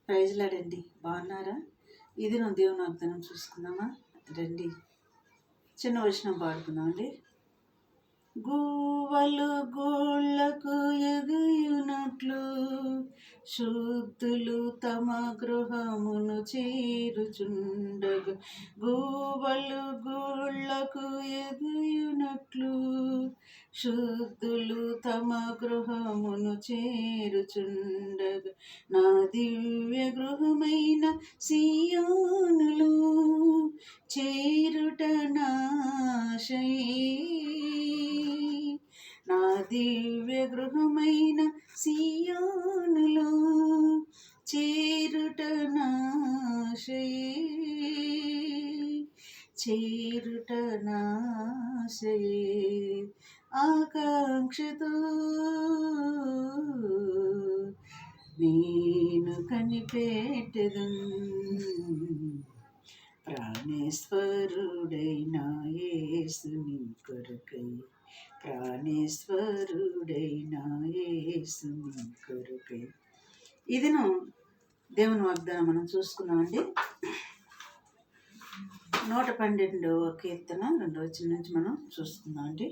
ప్రైజ్లాడండి. బాగున్నారా? ఇది నా దేవుని వాగ్దానం చూసుకుందామా? రండి, చిన్న వచనం పాడుకుందామండి. గూవలు గోళ్లకు ఎగయునట్లు శుద్ధులు తమ గృహమును చేరుచుండగా, గూవలు గోళ్లకు ఎగయునట్లు శుద్ధులు తమ గృహమును చేరుచుండగా, నా దివ్య గృహమైన సియోనులో చేరుట నాశయే. నా దివ్య గృహమైన సియోనులో చేరుట నాశయే, చేరుట నాశయే. ఆకాంక్షతో నేను కనిపెట్టెదను, ప్రాణేశ్వరుడైన యేసుని కొరకై, ప్రాణేశ్వరుడైన యేసుని కొరకై. ఇదిను దేవుని వాగ్దానం మనం చూసుకున్నామండి. 112వ కీర్తన 2వ వచనం నుంచి మనం చూసుకుందామండి.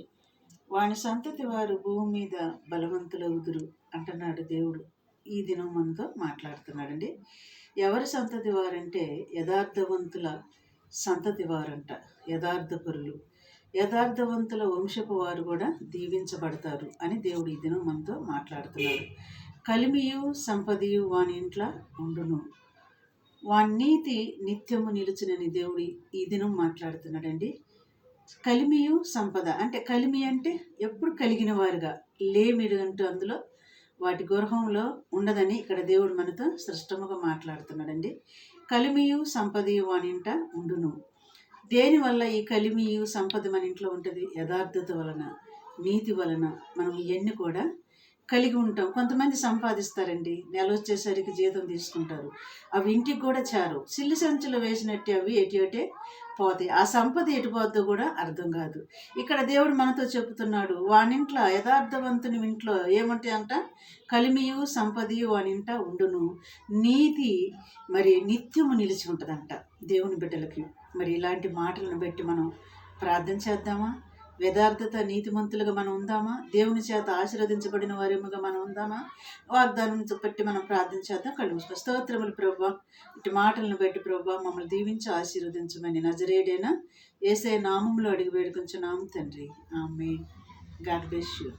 వాని సంతతి వారు భూమి మీద బలవంతులవుదురు అంటున్నాడు దేవుడు. ఈ దినం మనతో మాట్లాడుతున్నాడండి. ఎవరి సంతతి వారంటే యథార్థవంతుల సంతతి వారంట. యథార్థపరులు, యథార్థవంతుల వంశపు వారు కూడా దీవించబడతారు అని దేవుడు ఈ దినం మనతో మాట్లాడుతున్నాడు. కలిమియు సంపదయు వాని ఇంట్లో ఉండును, వాని నీతి నిత్యము నిలుచునని దేవుడు ఈ దినం మాట్లాడుతున్నాడండి. కలిమియు సంపద అంటే, కలిమి అంటే ఎప్పుడు కలిగిన వారుగా, లేమిడు అంటూ అందులో వాటి గృహంలో ఉండదని ఇక్కడ దేవుడు మనతో స్పష్టముగా మాట్లాడుతున్నాడండి. కలిమియు సంపదయు వాని ఇంట ఉండును. దేనివల్ల ఈ కలిమియు సంపద మన ఇంట్లో ఉంటుంది? యథార్థత వలన, నీతి వలన మనం ఇవన్నీ కూడా కలిగి ఉంటాం. కొంతమంది సంపాదిస్తారండి, నెల వచ్చేసరికి జీతం తీసుకుంటారు, అవి ఇంటికి కూడా చేరవు. సిల్లి సంచులు వేసినట్టే అవి ఎటు పోతాయి. ఆ సంపద ఎటుపోద్దో కూడా అర్థం కాదు. ఇక్కడ దేవుడు మనతో చెబుతున్నాడు, వానింట్లో యథార్థవంతుని ఇంట్లో ఏముంటాయి అంట? కలిమియు సంపదయు వానింట ఉండును, నీతి మరి నిత్యము నిలిచి ఉంటుందంట దేవుని బిడ్డలకి. మరి ఇలాంటి మాటలను బట్టి మనం ప్రార్థన చేద్దామా? యథార్థత నీతిమంతులుగా మనం ఉందామా? దేవుని చేత ఆశీర్వదించబడిన వారేముగా మనం ఉందామా? వాగ్దానం బట్టి మనం ప్రార్థన చేద్దాం. కళ్ళు మూసుకో. స్తోత్రములు ప్రభువా, ఇటు మాటలను బట్టి ప్రభువా మమ్మల్ని దీవించి ఆశీర్వదించమని నజరేయుడైన యేసయ్య నామములో అడిగి వేడుకొంచున్నాము తండ్రి. ఆమేన్. God bless you.